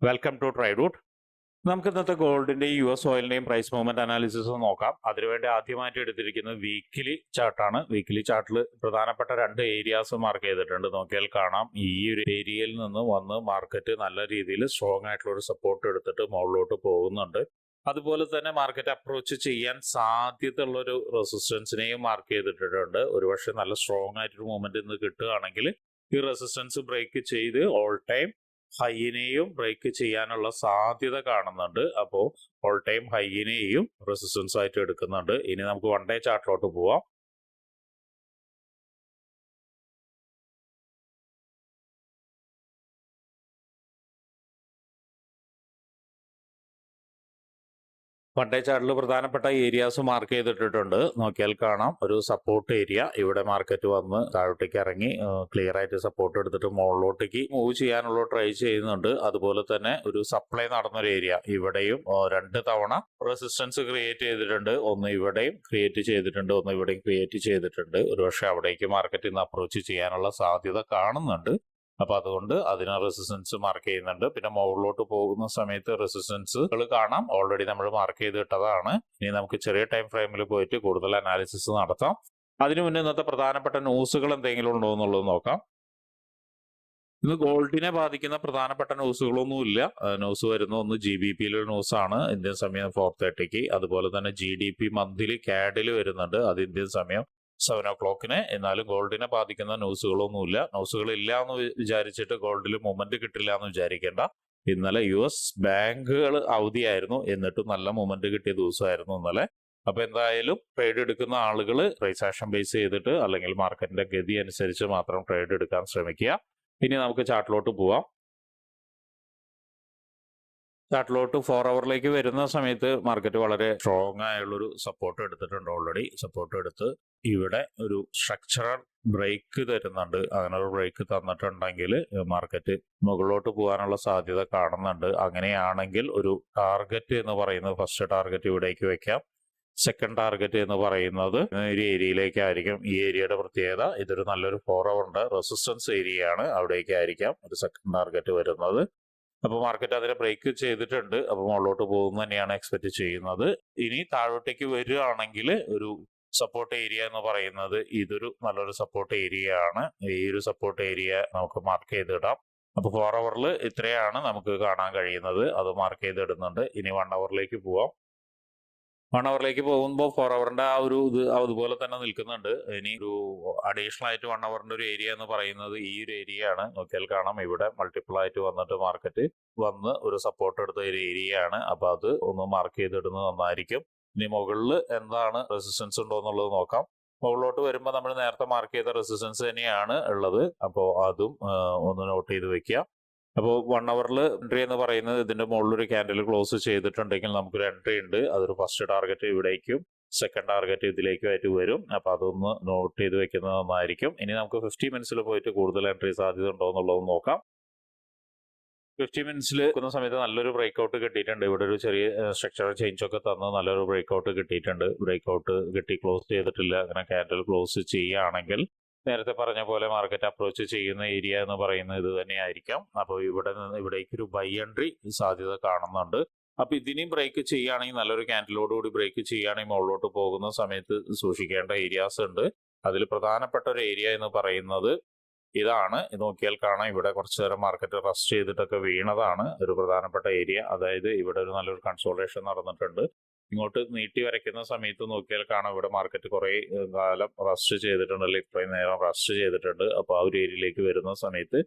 Welcome to ട്രൈഡൂട്ട്. നമുക്ക് ഇന്നത്തെ ഗോൾഡിന്റെയും US ഓയിലിന്റെയും price movement analysis നോക്കാം. അതിനുവേണ്ടി ആദ്യമായിട്ട് എടുത്തിരിക്കുന്നത് വീക്കിലി ചാർട്ടാണ്. വീക്കിലി ചാർട്ടിൽ പ്രധാനപ്പെട്ട രണ്ട് ഏരിയാസ് മാർക്ക് ചെയ്തിട്ടുണ്ട്. നോക്കിയാൽ കാണാം, ഈ ഒരു ഏരിയയിൽ നിന്ന് വന്ന് മാർക്കറ്റ് നല്ല രീതിയിൽ സ്ട്രോങ് ആയിട്ടുള്ള ഒരു സപ്പോർട്ട് എടുത്തിട്ട് മുകളിലോട്ട് പോകുന്നുണ്ട്. അതുപോലെ തന്നെ മാർക്കറ്റ് അപ്രോച്ച് ചെയ്യാൻ സാധ്യതയുള്ള ഒരു റെസിസ്റ്റൻസിനെയും മാർക്ക് ചെയ്തിട്ടുണ്ട്. ഒരുപക്ഷെ നല്ല സ്ട്രോങ് ആയിട്ടൊരു മൂവ്മെന്റ് ഇന്ന് കിട്ടുകയാണെങ്കിൽ ഈ റെസിസ്റ്റൻസ് ബ്രേക്ക് ചെയ്ത് ഓൾ ടൈം ഹൈനെയും ബ്രേക്ക് ചെയ്യാനുള്ള സാധ്യത കാണുന്നുണ്ട്. അപ്പോൾ ഓൾ ടൈം ഹൈനെയും റെസിസ്റ്റൻസ് ആയിട്ട് എടുക്കുന്നുണ്ട്. ഇനി നമുക്ക് വൺ ഡേ ചാർട്ടിലോട്ട് പോവാം. വൺ ഡേ ചാർട്ടിൽ പ്രധാനപ്പെട്ട ഏരിയാസ് മാർക്ക് ചെയ്തിട്ടിട്ടുണ്ട്. നോക്കിയാൽ കാണാം, ഒരു സപ്പോർട്ട് ഏരിയ. ഇവിടെ മാർക്കറ്റ് വന്ന് താഴോട്ടേക്ക് ഇറങ്ങി ക്ലിയർ ആയിട്ട് സപ്പോർട്ട് എടുത്തിട്ട് മുകളിലോട്ടേക്ക് മൂവ് ചെയ്യാനുള്ള ട്രൈ ചെയ്യുന്നുണ്ട്. അതുപോലെ തന്നെ ഒരു സപ്ലൈ നടന്നൊരു ഏരിയ, ഇവിടെയും രണ്ട് തവണ റെസിസ്റ്റൻസ് ക്രിയേറ്റ് ചെയ്തിട്ടുണ്ട്. ഒന്ന് ഇവിടെയും ക്രിയേറ്റ് ചെയ്തിട്ടുണ്ട്, ഒന്ന് ഇവിടെയും ക്രിയേറ്റ് ചെയ്തിട്ടുണ്ട്. ഒരുപക്ഷെ അവിടേക്ക് മാർക്കറ്റ് ഇന്ന് അപ്രോച്ച് ചെയ്യാനുള്ള സാധ്യത കാണുന്നുണ്ട്. അപ്പൊ അതുകൊണ്ട് അതിന് റെസിസ്റ്റൻസ് മാർക്ക് ചെയ്യുന്നുണ്ട്. പിന്നെ മുകളിലോട്ട് പോകുന്ന സമയത്ത് റെസിസ്റ്റൻസുകൾ കാണാം, ഓൾറെഡി നമ്മൾ മാർക്ക് ചെയ്തിട്ടതാണ്. ഇനി നമുക്ക് ചെറിയ ടൈം ഫ്രെയിമിൽ പോയിട്ട് കൂടുതൽ അനാലിസിസ് നടത്താം. അതിനു മുന്നേ ഇന്നത്തെ പ്രധാനപ്പെട്ട ന്യൂസുകൾ എന്തെങ്കിലും ഉണ്ടോ എന്നുള്ളത് നോക്കാം. ഇന്ന് ഗോൾഡിനെ ബാധിക്കുന്ന പ്രധാനപ്പെട്ട ന്യൂസുകളൊന്നുമില്ല. ന്യൂസ് വരുന്ന ഒന്ന് GBPയിലെ ന്യൂസാണ്, ഇന്ത്യൻ സമയം 4:30. അതുപോലെ തന്നെ GDP മന്ത്ലി CAD വരുന്നുണ്ട്, അത് ഇന്ത്യൻ സമയം 7 o'clock. എന്നാലും ഗോൾഡിനെ ബാധിക്കുന്ന ന്യൂസുകളൊന്നുമില്ല. ന്യൂസുകൾ ഇല്ല എന്ന് വിചാരിച്ചിട്ട് ഗോൾഡിൽ മൂവ്മെന്റ് കിട്ടില്ല എന്ന് വിചാരിക്കേണ്ട. ഇന്നലെ US ബാങ്കുകൾ അവധിയായിരുന്നു, എന്നിട്ടും നല്ല മൂവ്മെന്റ് കിട്ടിയ ദിവസമായിരുന്നു ഇന്നലെ. അപ്പൊ എന്തായാലും ട്രേഡ് എടുക്കുന്ന ആളുകൾ പ്രൈസ് ആക്ഷൻ ബേസ് ചെയ്തിട്ട് അല്ലെങ്കിൽ മാർക്കറ്റിന്റെ ഗതി അനുസരിച്ച് മാത്രം ട്രേഡ് എടുക്കാൻ ശ്രമിക്കുക. ഇനി നമുക്ക് ചാർട്ടിലോട്ട് പോവാം. ചാർട്ടിലോട്ട് 4 അവറിലേക്ക് വരുന്ന സമയത്ത് മാർക്കറ്റ് വളരെ സ്ട്രോങ് ആയുള്ളൊരു സപ്പോർട്ട് എടുത്തിട്ടുണ്ട്. ഓൾറെഡി സപ്പോർട്ട് എടുത്ത് ഇവിടെ ഒരു സ്ട്രക്ചറൽ ബ്രേക്ക് തരുന്നുണ്ട്. അങ്ങനെ ഒരു ബ്രേക്ക് തന്നിട്ടുണ്ടെങ്കിൽ മാർക്കറ്റ് മുകളിലോട്ട് പോകാനുള്ള സാധ്യത കാണുന്നുണ്ട്. അങ്ങനെയാണെങ്കിൽ ഒരു ടാർഗറ്റ് എന്ന് പറയുന്നത്, ഫസ്റ്റ് ടാർഗറ്റ് ഇവിടേക്ക് വെക്കാം. സെക്കൻഡ് ടാർഗറ്റ് എന്ന് പറയുന്നത് ഒരു ഏരിയയിലേക്കായിരിക്കും. ഈ ഏരിയയുടെ പ്രത്യേകത, ഇതൊരു നല്ലൊരു 4 അവറിന്റെ റെസിസ്റ്റൻസ് ഏരിയയാണ്, അവിടേക്കായിരിക്കാം ഒരു സെക്കൻഡ് ടാർഗറ്റ് വരുന്നത്. അപ്പോൾ മാർക്കറ്റ് അതിനെ ബ്രേക്ക് ചെയ്തിട്ടുണ്ട്. അപ്പോൾ മുകളിലോട്ട് പോകുന്നു തന്നെയാണ് എക്സ്പെക്ട് ചെയ്യുന്നത്. ഇനി താഴോട്ടേക്ക് വരികയാണെങ്കിൽ ഒരു സപ്പോർട്ട് ഏരിയ എന്ന് പറയുന്നത് ഇതൊരു നല്ലൊരു സപ്പോർട്ട് ഏരിയ ആണ്. ഈ ഒരു സപ്പോർട്ട് ഏരിയ നമുക്ക് മാർക്ക് ചെയ്തിടാം. അപ്പോൾ 4 അവറിൽ ഇത്രയാണ് നമുക്ക് കാണാൻ കഴിയുന്നത്, അത് മാർക്ക് ചെയ്തിടുന്നുണ്ട്. ഇനി 1 അവറിലേക്ക് പോവാം. 1 അവറിലേക്ക് പോകുമ്പോൾ 4 അവറിന്റെ ആ ഒരു ഇത് അതുപോലെ തന്നെ നിൽക്കുന്നുണ്ട്. ഇനി ഒരു അഡീഷണൽ ആയിട്ട് 1 അവറിന്റെ ഒരു ഏരിയ എന്ന് പറയുന്നത് ഈ ഒരു ഏരിയ ആണ്. നോക്കിയാൽ കാണാം, ഇവിടെ മൾട്ടിപ്പിൾ ആയിട്ട് വന്നിട്ട് മാർക്കറ്റ് വന്ന് ഒരു സപ്പോർട്ട് എടുത്ത ഒരു ഏരിയ ആണ്. അപ്പൊ അത് ഒന്ന് മാർക്ക് ചെയ്തിടുന്നത് നന്നായിരിക്കും. ഇനി മുകളിൽ എന്താണ് റെസിസ്റ്റൻസ് ഉണ്ടോ എന്നുള്ളത് നോക്കാം. മുകളിലോട്ട് വരുമ്പോൾ നമ്മൾ നേരത്തെ മാർക്ക് ചെയ്ത റെസിസ്റ്റൻസ് തന്നെയാണ് ഉള്ളത്. അപ്പോൾ അതും ഒന്ന് നോട്ട് ചെയ്ത് വെക്കുക. അപ്പോൾ 1 അവറിൽ എൻട്രി എന്ന് പറയുന്നത് ഇതിന്റെ മുകളിൽ ഒരു ക്യാൻഡിൽ ക്ലോസ് ചെയ്തിട്ടുണ്ടെങ്കിൽ നമുക്കൊരു എൻട്രി ഉണ്ട്. അതൊരു ഫസ്റ്റ് ടാർഗറ്റ് ഇവിടേക്കും സെക്കൻഡ് ടാർഗറ്റ് ഇതിലേക്കുമായിട്ട് വരും. അപ്പൊ അതൊന്ന് നോട്ട് ചെയ്ത് വെക്കുന്നത് നന്നായിരിക്കും. ഇനി നമുക്ക് 50 മിനിറ്റ്സിൽ പോയിട്ട് കൂടുതൽ എൻട്രി സാധ്യത ഉണ്ടോ എന്നുള്ളത് നോക്കാം. 50 മിനിറ്റ്സിൽ നിൽക്കുന്ന സമയത്ത് നല്ലൊരു ബ്രേക്ക്ഔട്ട് കിട്ടിയിട്ടുണ്ട്. ഇവിടെ ഒരു ചെറിയ സ്ട്രക്ചറൽ ചേഞ്ച് ഒക്കെ തന്ന് നല്ലൊരു ബ്രേക്ക്ഔട്ട് കിട്ടിയിട്ടുണ്ട്. ബ്രേക്ക്ഔട്ട് കിട്ടി ക്ലോസ് ചെയ്തിട്ടില്ല. അങ്ങനെ ക്യാൻഡിൽ ക്ലോസ് ചെയ്യുകയാണെങ്കിൽ നേരത്തെ പറഞ്ഞ പോലെ മാർക്കറ്റ് അപ്രോച്ച് ചെയ്യുന്ന ഏരിയ എന്ന് പറയുന്നത് ഇത് തന്നെയായിരിക്കാം. അപ്പോൾ ഇവിടെ നിന്ന് ഇവിടേക്ക് ഒരു ബൈ എൻട്രി സാധ്യത കാണുന്നുണ്ട്. അപ്പൊ ഇതിനെയും ബ്രേക്ക് ചെയ്യുകയാണെങ്കിൽ, നല്ലൊരു ക്യാൻഡിലോടുകൂടി ബ്രേക്ക് ചെയ്യുകയാണെങ്കിൽ മുകളിലോട്ട് പോകുന്ന സമയത്ത് സൂക്ഷിക്കേണ്ട ഏരിയാസ് ഉണ്ട്. അതിൽ പ്രധാനപ്പെട്ട ഒരു ഏരിയ എന്ന് പറയുന്നത് ഇതാണ്. ഇത് നോക്കിയാൽ കാണാം, ഇവിടെ കുറച്ചു നേരം മാർക്കറ്റ് റസ്റ്റ് ചെയ്തിട്ടൊക്കെ വീണതാണ് ഒരു പ്രധാനപ്പെട്ട ഏരിയ. അതായത് ഇവിടെ ഒരു നല്ലൊരു കൺസോൾട്ടേഷൻ നടന്നിട്ടുണ്ട്. ഇങ്ങോട്ട് നീട്ടി വരയ്ക്കുന്ന സമയത്ത് നോക്കിയാൽ കാണാം, ഇവിടെ മാർക്കറ്റ് കുറെ കാലം റസ്റ്റ് ചെയ്തിട്ടുണ്ട്, അല്ലെങ്കിൽ ഇത്രയും നേരം റസ്റ്റ് ചെയ്തിട്ടുണ്ട്. അപ്പൊ ആ ഒരു ഏരിയയിലേക്ക് വരുന്ന സമയത്ത്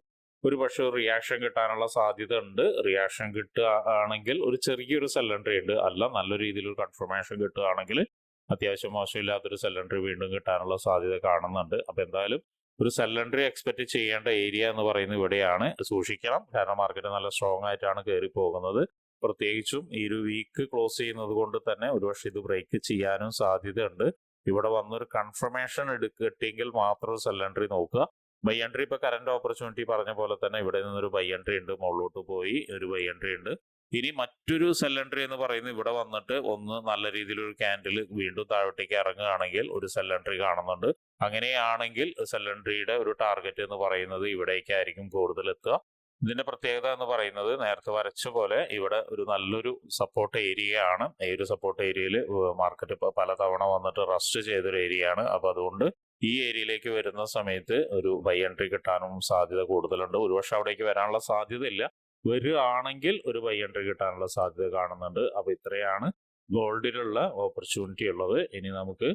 ഒരു പക്ഷെ ഒരു റിയാക്ഷൻ കിട്ടാനുള്ള സാധ്യത ഉണ്ട്. റിയാക്ഷൻ കിട്ടുകയാണെങ്കിൽ ഒരു ചെറിയൊരു സെൽ എൻട്രി ഉണ്ട്. അല്ല, നല്ല രീതിയിൽ ഒരു കൺഫർമേഷൻ കിട്ടുകയാണെങ്കിൽ അത്യാവശ്യം മോശമില്ലാത്തൊരു സെൽ എൻട്രി വീണ്ടും കിട്ടാനുള്ള സാധ്യത കാണുന്നുണ്ട്. അപ്പൊ എന്തായാലും ഒരു സെൽ എൻട്രി എക്സ്പെക്ട് ചെയ്യേണ്ട ഏരിയ എന്ന് പറയുന്നത് ഇവിടെയാണ്. സൂക്ഷിക്കണം, കാരണം മാർക്കറ്റ് നല്ല സ്ട്രോങ് ആയിട്ടാണ് കയറി പോകുന്നത്. പ്രത്യേകിച്ചും ഈ ഒരു വീക്ക് ക്ലോസ് ചെയ്യുന്നത് കൊണ്ട് തന്നെ ഒരുപക്ഷെ ഇത് ബ്രേക്ക് ചെയ്യാനും സാധ്യതയുണ്ട്. ഇവിടെ വന്നൊരു കൺഫർമേഷൻ കിട്ടിയെങ്കിൽ മാത്രം സെൽ എൻട്രി നോക്കുക. ബൈ എൻട്രി ഇപ്പൊ കറന്റ് ഓപ്പർച്യൂണിറ്റി പറഞ്ഞ പോലെ തന്നെ ഇവിടെ നിന്നൊരു ബൈ എൻട്രി ഉണ്ട്, മുകളിലോട്ട് പോയി ഒരു ബൈ എൻട്രി ഉണ്ട്. ഇനി മറ്റൊരു സെൽ എൻട്രി എന്ന് പറയുന്നത് ഇവിടെ വന്നിട്ട് ഒന്ന് നല്ല രീതിയിൽ ഒരു ക്യാൻഡിൽ വീണ്ടും താഴോട്ടേക്ക് ഇറങ്ങുകയാണെങ്കിൽ ഒരു സെൽ എൻട്രി കാണുന്നുണ്ട്. അങ്ങനെയാണെങ്കിൽ സെൽ എൻട്രിയുടെ ഒരു ടാർഗറ്റ് എന്ന് പറയുന്നത് ഇവിടേക്കായിരിക്കും കൂടുതൽ എത്തുക. ഇതിന്റെ പ്രത്യേകത എന്ന് പറയുന്നത് നേരത്തെ വരച്ച പോലെ ഇവിടെ ഒരു നല്ലൊരു സപ്പോർട്ട് ഏരിയ ആണ്. ഈ ഒരു സപ്പോർട്ട് ഏരിയയിൽ മാർക്കറ്റ് ഇപ്പോൾ പലതവണ വന്നിട്ട് റസ്റ്റ് ചെയ്തൊരു ഏരിയ ആണ്. അപ്പോൾ അതുകൊണ്ട് ഈ ഏരിയയിലേക്ക് വരുന്ന സമയത്ത് ഒരു ബൈ എൻട്രി കിട്ടാനും സാധ്യത കൂടുതലുണ്ട്. ഒരുപക്ഷെ അവിടേക്ക് വരാനുള്ള സാധ്യത ഇല്ല, വരികയാണെങ്കിൽ ഒരു ബൈ എൻട്രി കിട്ടാനുള്ള സാധ്യത കാണുന്നുണ്ട്. അപ്പോൾ ഇത്രയാണ് ഗോൾഡിലുള്ള ഓപ്പർച്യൂണിറ്റി ഉള്ളത്. ഇനി നമുക്ക്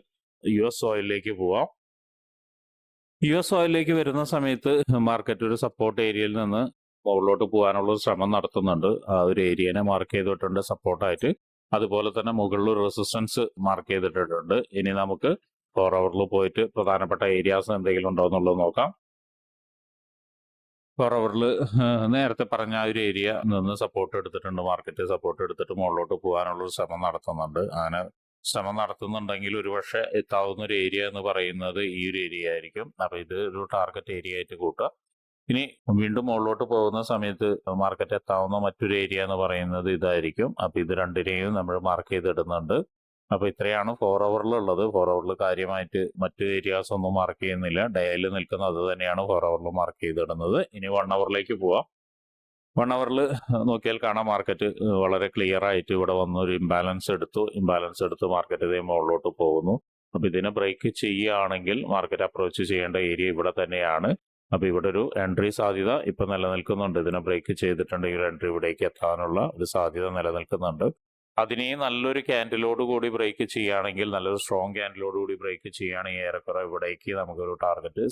US ഓയിലിലേക്ക് പോവാം. US ഓയിലിലേക്ക് വരുന്ന സമയത്ത് മാർക്കറ്റ് ഒരു സപ്പോർട്ട് ഏരിയയിൽ നിന്ന് മുകളിലോട്ട് പോകാനുള്ള ഒരു ശ്രമം നടത്തുന്നുണ്ട്. ആ ഒരു ഏരിയനെ മാർക്ക് ചെയ്തിട്ടുണ്ട് സപ്പോർട്ടായിട്ട്. അതുപോലെ തന്നെ മുകളിൽ റെസിസ്റ്റൻസ് മാർക്ക് ചെയ്തിട്ടുണ്ട്. ഇനി നമുക്ക് 4 ഹവറിൽ പോയിട്ട് പ്രധാനപ്പെട്ട ഏരിയാസ് എന്തെങ്കിലും ഉണ്ടോ എന്നുള്ളത് നോക്കാം. 4 ഹവറിൽ നേരത്തെ പറഞ്ഞ ആ ഒരു ഏരിയ നിന്ന് സപ്പോർട്ട് എടുത്തിട്ടുണ്ട്. മാർക്കറ്റ് സപ്പോർട്ട് എടുത്തിട്ട് മുകളിലോട്ട് പോകാനുള്ള ഒരു ശ്രമം നടത്തുന്നുണ്ട്. അങ്ങനെ ശ്രമം നടത്തുന്നുണ്ടെങ്കിൽ ഒരുപക്ഷെ എത്താവുന്ന ഒരു ഏരിയ എന്ന് പറയുന്നത് ഈ ഒരു ഏരിയ ആയിരിക്കും. അപ്പൊ ഇത് ഒരു ടാർഗറ്റ് ഏരിയ ആയിട്ട് കൂട്ടുക. ഇനി വീണ്ടും മുകളിലോട്ട് പോകുന്ന സമയത്ത് മാർക്കറ്റ് എത്താവുന്ന മറ്റൊരു ഏരിയ എന്ന് പറയുന്നത് ഇതായിരിക്കും. അപ്പൊ ഇത് രണ്ടിനെയും നമ്മൾ മാർക്ക് ചെയ്തിടുന്നുണ്ട്. അപ്പൊ ഇത്രയാണ് 4 ഹവറിലുള്ളത്. 4 ഹവറിൽ കാര്യമായിട്ട് മറ്റു ഏരിയാസ് ഒന്നും മാർക്ക് ചെയ്യുന്നില്ല. ഡയലിൽ നിൽക്കുന്നത് അത് തന്നെയാണ് 4 ഹവറിൽ മാർക്ക് ചെയ്തിടുന്നത്. ഇനി 1 ഹവറിലേക്ക് പോവാം. 1 ഹവറിൽ നോക്കിയാൽ കാണാം മാർക്കറ്റ് വളരെ ക്ലിയർ ആയിട്ട് ഇവിടെ വന്ന് ഒരു ഇംബാലൻസ് എടുത്ത് മാർക്കറ്റ് ഇതേ മുകളിലോട്ട് പോകുന്നു. അപ്പൊ ഇതിനെ ബ്രേക്ക് ചെയ്യുകയാണെങ്കിൽ മാർക്കറ്റ് അപ്രോച്ച് ചെയ്യേണ്ട ഏരിയ ഇവിടെ തന്നെയാണ്. അപ്പൊ ഇവിടെ ഒരു എൻട്രി സാധ്യത ഇപ്പൊ നിലനിൽക്കുന്നുണ്ട്. ഇതിനെ ബ്രേക്ക് ചെയ്തിട്ടുണ്ടെങ്കിൽ എൻട്രി ഇവിടേക്ക് എത്താനുള്ള ഒരു സാധ്യത നിലനിൽക്കുന്നുണ്ട്. അതിനെയും നല്ലൊരു ക്യാൻഡിലോട് കൂടി ബ്രേക്ക് ചെയ്യുകയാണെങ്കിൽ, നല്ലൊരു സ്ട്രോങ് ക്യാൻഡിലോട് കൂടി ബ്രേക്ക് ചെയ്യുകയാണെങ്കിൽ ഏറെക്കുറെ ഇവിടേക്ക് നമുക്കൊരു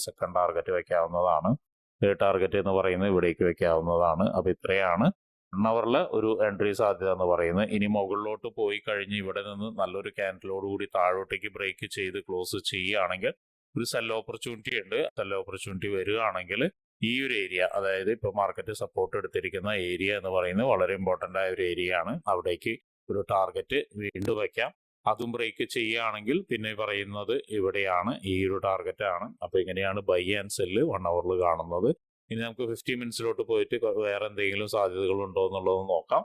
സെക്കൻഡ് ടാർഗറ്റ് വെക്കാവുന്നതാണ്. തേർഡ് ടാർഗറ്റ് എന്ന് പറയുന്നത് ഇവിടേക്ക് വെക്കാവുന്നതാണ്. അപ്പൊ ഇത്രയാണ് 1 ഹവറിൽ ഒരു എൻട്രി സാധ്യത എന്ന് പറയുന്നത്. ഇനി മുകളിലോട്ട് പോയി കഴിഞ്ഞ് ഇവിടെ നിന്ന് നല്ലൊരു ക്യാൻഡിലോട് കൂടി താഴോട്ടേക്ക് ബ്രേക്ക് ചെയ്ത് ക്ലോസ് ചെയ്യുകയാണെങ്കിൽ ഒരു സെൽ ഓപ്പർച്യൂണിറ്റി ഉണ്ട്. സെൽ ഓപ്പർച്യൂണിറ്റി വരികയാണെങ്കിൽ ഈ ഒരു ഏരിയ, അതായത് ഇപ്പൊ മാർക്കറ്റ് സപ്പോർട്ട് എടുത്തിരിക്കുന്ന ഏരിയ എന്ന് പറയുന്നത് വളരെ ഇമ്പോർട്ടന്റ് ആയ ഒരു ഏരിയ ആണ്. അവിടേക്ക് ഒരു ടാർഗറ്റ് വീണ്ടും വയ്ക്കാം. അതും ബ്രേക്ക് ചെയ്യുകയാണെങ്കിൽ പിന്നെ പറയുന്നത് ഇവിടെയാണ്, ഈ ഒരു ടാർഗറ്റ് ആണ്. അപ്പൊ ഇങ്ങനെയാണ് ബൈ ആൻഡ് സെല്ല് 1 ഹവറിൽ കാണുന്നത്. ഇനി നമുക്ക് 50 മിനിറ്റ്സിലോട്ട് പോയിട്ട് വേറെ എന്തെങ്കിലും സാധ്യതകൾ ഉണ്ടോ എന്നുള്ളത് നോക്കാം.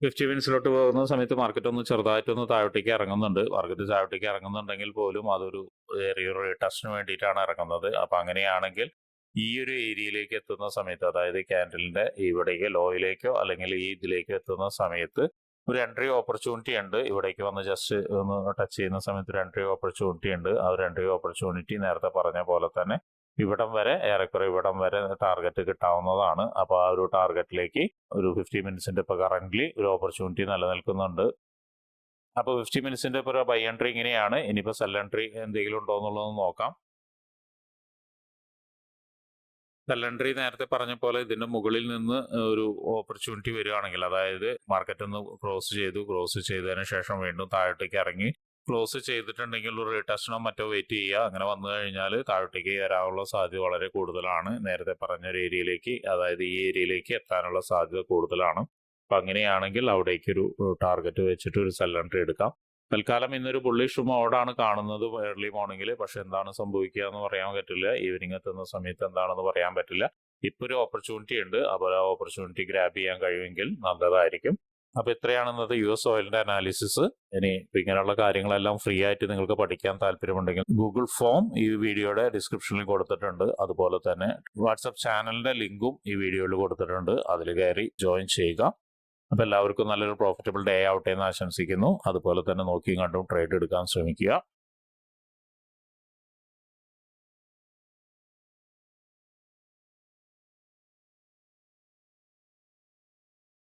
50 മിനിറ്റ്സിലോട്ട് പോകുന്ന സമയത്ത് മാർക്കറ്റ് ഒന്ന് ചെറുതായിട്ടൊന്ന് താഴോട്ടേക്ക് ഇറങ്ങുന്നുണ്ട്. മാർക്കറ്റ് താഴോട്ടേക്ക് ഇറങ്ങുന്നുണ്ടെങ്കിൽ പോലും അതൊരു ചെറിയൊരു റീടെസ്റ്റിന് വേണ്ടിയിട്ടാണ് ഇറങ്ങുന്നത്. അപ്പൊ അങ്ങനെയാണെങ്കിൽ ഈ ഒരു ഏരിയയിലേക്ക് എത്തുന്ന സമയത്ത്, അതായത് ക്യാൻഡലിന്റെ ഇവിടേക്ക് ലോയിലേക്കോ അല്ലെങ്കിൽ ഈ ഇതിലേക്ക് എത്തുന്ന സമയത്ത് ഒരു എൻട്രി ഓപ്പർച്യൂണിറ്റി ഉണ്ട്. ഇവിടേക്ക് വന്ന് ജസ്റ്റ് ഒന്ന് ടച്ച് ചെയ്യുന്ന സമയത്ത് ഒരു എൻട്രി ഓപ്പർച്യൂണിറ്റി ഉണ്ട്. ആ ഒരു എൻട്രി ഓപ്പർച്യൂണിറ്റി നേരത്തെ പറഞ്ഞ പോലെ തന്നെ ഇവിടം വരെ, ഏറെക്കുറെ ഇവിടം വരെ ടാർഗറ്റ് കിട്ടാവുന്നതാണ്. അപ്പൊ ആ ഒരു ടാർഗറ്റിലേക്ക് ഒരു 50 മിനിറ്റ്സിന്റെ ഇപ്പൊ കറന്റ്ലി ഒരു ഓപ്പർച്യൂണിറ്റി നിലനിൽക്കുന്നുണ്ട്. അപ്പൊ 50 മിനിറ്റ്സിന്റെ ഇപ്പൊ ബൈ എൻട്രി ഇങ്ങനെയാണ്. ഇനിയിപ്പോ സെൽ എൻട്രി എന്തെങ്കിലും ഉണ്ടോ എന്നുള്ളത് നോക്കാം. സെൽ എൻട്രി നേരത്തെ പറഞ്ഞ പോലെ ഇതിന്റെ മുകളിൽ നിന്ന് ഒരു ഓപ്പർച്യൂണിറ്റി വരികയാണെങ്കിൽ, അതായത് മാർക്കറ്റ് ഒന്ന് ക്ലോസ് ചെയ്തതിന് ശേഷം വീണ്ടും താഴോട്ടേക്ക് ഇറങ്ങി ക്ലോസ് ചെയ്തിട്ടുണ്ടെങ്കിൽ ഒരു റീടെസ്റ്റിനോ മറ്റോ വെയിറ്റ് ചെയ്യുക. അങ്ങനെ വന്നു കഴിഞ്ഞാൽ താഴോട്ടേക്ക് വരാനുള്ള സാധ്യത വളരെ കൂടുതലാണ്. നേരത്തെ പറഞ്ഞ ഒരു ഏരിയയിലേക്ക്, അതായത് ഈ ഏരിയയിലേക്ക് എത്താനുള്ള സാധ്യത കൂടുതലാണ്. അപ്പൊ അങ്ങനെയാണെങ്കിൽ അവിടേക്ക് ഒരു ടാർഗറ്റ് വെച്ചിട്ട് ഒരു സെൽ എൻട്രി എടുക്കാം. തൽക്കാലം ഇന്നൊരു ബുള്ളിഷ് മോഡാണ് കാണുന്നത് ഏർലി മോർണിംഗിൽ. പക്ഷെ എന്താണ് സംഭവിക്കുക എന്ന് പറയാൻ പറ്റില്ല. ഈവനിങ് എത്തുന്ന സമയത്ത് എന്താണെന്ന് പറയാൻ പറ്റില്ല. ഇപ്പൊ ഒരു ഓപ്പർച്യൂണിറ്റി ഉണ്ട്. അപ്പോൾ ആ ഓപ്പർച്യൂണിറ്റി ഗ്രാബ് ചെയ്യാൻ കഴിയുമെങ്കിൽ നല്ലതായിരിക്കും. അപ്പൊ ഇത്രയാണ് ഇന്നത്തെ US ഓയിലിന്റെ അനാലിസിസ്. ഇനി ഇങ്ങനെയുള്ള കാര്യങ്ങളെല്ലാം ഫ്രീ ആയിട്ട് നിങ്ങൾക്ക് പഠിക്കാൻ താല്പര്യമുണ്ടെങ്കിൽ ഗൂഗിൾ ഫോം ഈ വീഡിയോയുടെ ഡിസ്ക്രിപ്ഷനിൽ കൊടുത്തിട്ടുണ്ട്. അതുപോലെ തന്നെ വാട്സപ്പ് ചാനലിന്റെ ലിങ്കും ഈ വീഡിയോയിൽ കൊടുത്തിട്ടുണ്ട്. അതിൽ കയറി ജോയിൻ ചെയ്യുക. അപ്പൊ എല്ലാവർക്കും നല്ലൊരു പ്രോഫിറ്റബിൾ ഡേ ആവട്ടെ എന്ന് ആശംസിക്കുന്നു. അതുപോലെ തന്നെ നോക്കിയും കണ്ടും ട്രേഡ് എടുക്കാൻ ശ്രമിക്കുക.